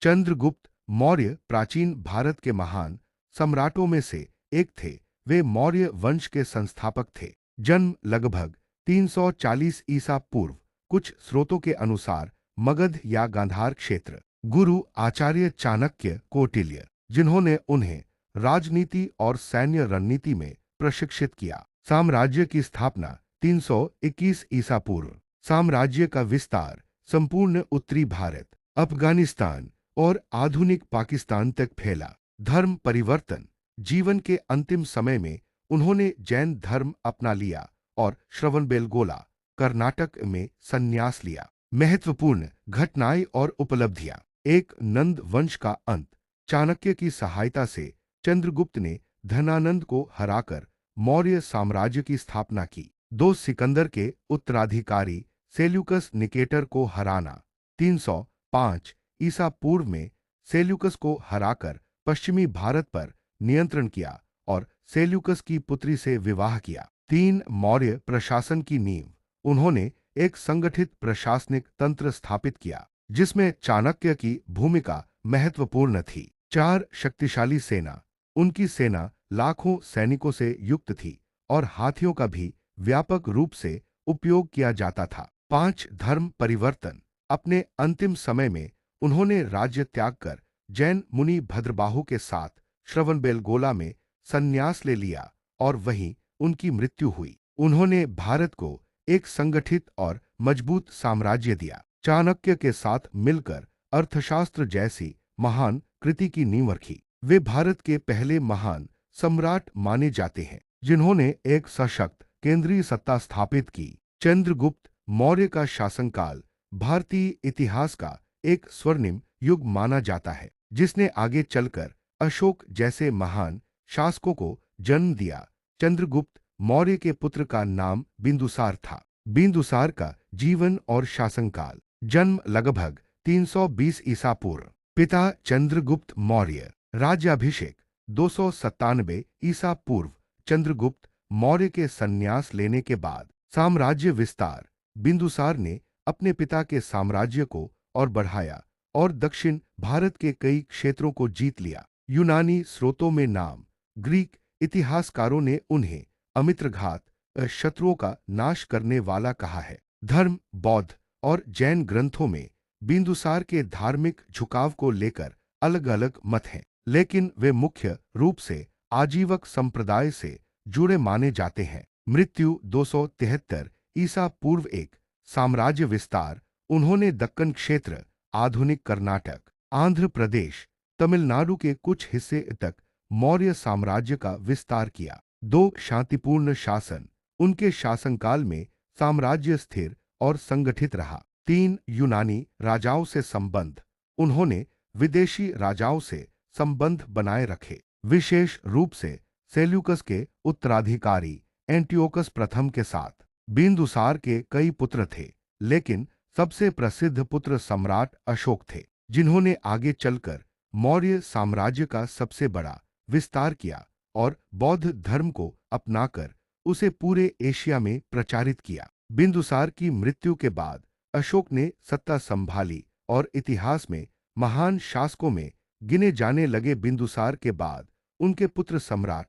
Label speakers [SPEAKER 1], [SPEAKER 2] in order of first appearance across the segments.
[SPEAKER 1] चंद्रगुप्त मौर्य प्राचीन भारत के महान सम्राटों में से एक थे। वे मौर्य वंश के संस्थापक थे। जन्म लगभग 340 ईसा पूर्व। कुछ स्रोतों के अनुसार मगध या गांधार क्षेत्र। गुरु आचार्य चाणक्य कौटिल्य, जिन्होंने उन्हें राजनीति और सैन्य रणनीति में प्रशिक्षित किया। साम्राज्य की स्थापना 321 ईसा पूर्व। साम्राज्य का विस्तार संपूर्ण उत्तरी भारत, अफगानिस्तान और आधुनिक पाकिस्तान तक फैला। धर्म परिवर्तन। जीवन के अंतिम समय में उन्होंने जैन धर्म अपना लिया और श्रवणबेलगोला, कर्नाटक में संन्यास लिया। महत्वपूर्ण घटनाएं और उपलब्धियां। एक नंद वंश का अंत। चाणक्य की सहायता से चंद्रगुप्त ने धनानंद को हराकर मौर्य साम्राज्य की स्थापना की। दो सिकंदर के उत्तराधिकारी सेल्यूकस निकेटर को हराना। 305 ईसा पूर्व में सेल्यूकस को हराकर पश्चिमी भारत पर नियंत्रण किया और सेल्यूकस की पुत्री से विवाह किया। 3 मौर्य प्रशासन की नींव। उन्होंने एक संगठित प्रशासनिक तंत्र स्थापित किया जिसमें चाणक्य की भूमिका महत्वपूर्ण थी। 4 शक्तिशाली सेना। उनकी सेना लाखों सैनिकों से युक्त थी और हाथियों का भी व्यापक रूप से उपयोग किया जाता था। 5 धर्म परिवर्तन। अपने अंतिम समय में उन्होंने राज्य त्याग कर जैन मुनि भद्रबाहु के साथ श्रवणबेलगोला में संन्यास ले लिया और वहीं उनकी मृत्यु हुई। उन्होंने भारत को एक संगठित और मजबूत साम्राज्य दिया। चाणक्य के साथ मिलकर अर्थशास्त्र जैसी महान कृति की नींव रखी। वे भारत के पहले महान सम्राट माने जाते हैं जिन्होंने एक सशक्त केंद्रीय सत्ता स्थापित की। चंद्रगुप्त मौर्य का शासनकाल भारतीय इतिहास का एक स्वर्णिम युग माना जाता है जिसने आगे चलकर अशोक जैसे महान शासकों को जन्म दिया। चंद्रगुप्त मौर्य के पुत्र का नाम बिंदुसार था। बिंदुसार का जीवन और शासनकाल। जन्म लगभग 320 ईसा पूर्व। पिता चंद्रगुप्त मौर्य। राज्याभिषेक 297 ईसा पूर्व। चंद्रगुप्त मौर्य के संन्यास लेने के बाद साम्राज्य विस्तार। बिंदुसार ने अपने पिता के साम्राज्य को और बढ़ाया और दक्षिण भारत के कई क्षेत्रों को जीत लिया। यूनानी स्रोतों में नाम। ग्रीक इतिहासकारों ने उन्हें अमित्रघात, शत्रुओं का नाश करने वाला कहा है। धर्म बौद्ध और जैन ग्रंथों में बिंदुसार के धार्मिक झुकाव को लेकर अलग अलग मत हैं, लेकिन वे मुख्य रूप से आजीवक संप्रदाय से जुड़े माने जाते हैं। मृत्यु 273 ईसा पूर्व। एक साम्राज्य विस्तार। उन्होंने दक्कन क्षेत्र, आधुनिक कर्नाटक, आंध्र प्रदेश, तमिलनाडु के कुछ हिस्से तक मौर्य साम्राज्य का विस्तार किया। 2 शांतिपूर्ण शासन। उनके शासनकाल में साम्राज्य स्थिर और संगठित रहा। 3 यूनानी राजाओं से संबंध। उन्होंने विदेशी राजाओं से संबंध बनाए रखे, विशेष रूप से सेल्यूकस के उत्तराधिकारी एंटियोकस प्रथम के साथ। बिंदुसार के कई पुत्र थे, लेकिन सबसे प्रसिद्ध पुत्र सम्राट अशोक थे, जिन्होंने आगे चलकर मौर्य साम्राज्य का सबसे बड़ा विस्तार किया और बौद्ध धर्म को अपनाकर उसे पूरे एशिया में प्रचारित किया। बिंदुसार की मृत्यु के बाद अशोक ने सत्ता संभाली और इतिहास में महान शासकों में गिने जाने लगे। बिंदुसार के बाद उनके पुत्र सम्राट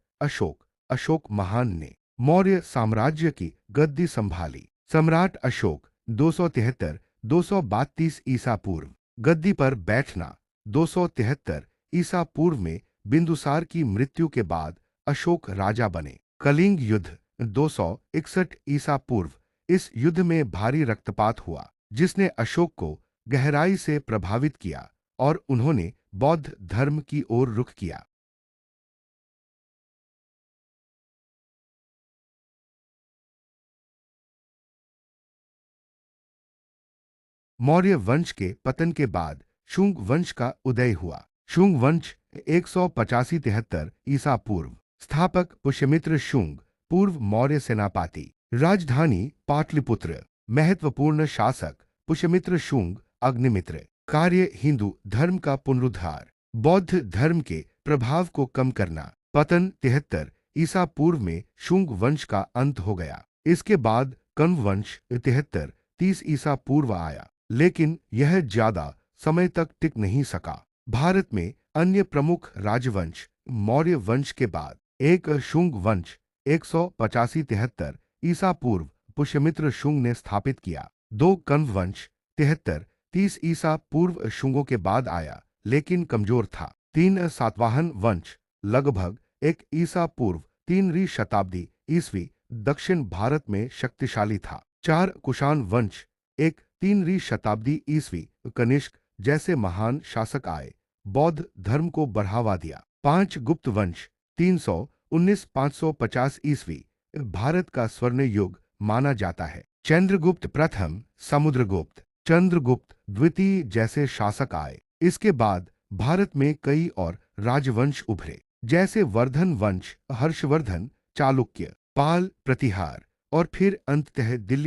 [SPEAKER 1] अशोक महान ने मौर्य साम्राज्य की गद्दी संभाली। सम्राट अशोक 273-232 ईसा पूर्व। गद्दी पर बैठना 273 ईसा पूर्व में बिंदुसार की मृत्यु के बाद अशोक राजा बने। कलिंग युद्ध 261 ईसा पूर्व। इस युद्ध में भारी रक्तपात हुआ जिसने अशोक को गहराई से प्रभावित किया और उन्होंने बौद्ध धर्म की ओर रुख किया। मौर्य वंश के पतन के बाद शुंग वंश का उदय हुआ। शुंग वंश 185-73 ईसा पूर्व। स्थापक पुष्यमित्र शुंग, पूर्व मौर्य सेनापति। राजधानी पाटलिपुत्र। महत्वपूर्ण शासक पुष्यमित्र शुंग अग्निमित्र। कार्य हिंदू धर्म का पुनरुद्धार, बौद्ध धर्म के प्रभाव को कम करना। पतन 73 ईसा पूर्व में शुंग वंश का अंत हो गया। इसके बाद कण्व वंश 73-30 ईसा पूर्व आया, लेकिन यह ज्यादा समय तक टिक नहीं सका। भारत में अन्य प्रमुख राजवंश मौर्य वंश के बाद एक शुंग वंश 185-73 ईसा पूर्व पुष्यमित्र शुंग ने स्थापित किया। दो कण्व वंश 73-30 ईसा पूर्व शुंगों के बाद आया, लेकिन कमजोर था। तीन सातवाहन वंश लगभग 1 ईसा पूर्व 3वीं शताब्दी ईस्वी दक्षिण भारत में शक्तिशाली था। चार कुषाण वंश 3वीं शताब्दी ईस्वी कनिष्क जैसे महान शासक आए, बौद्ध धर्म को बढ़ावा दिया। पांच गुप्त वंश 319-550 ईस्वी भारत का स्वर्ण युग माना जाता है। चंद्रगुप्त प्रथम, समुद्रगुप्त, चंद्रगुप्त द्वितीय जैसे शासक आए। इसके बाद भारत में कई और राजवंश उभरे, जैसे वर्धन वंश, हर्षवर्धन, चालुक्य, पाल, प्रतिहार और फिर अंततः दिल्ली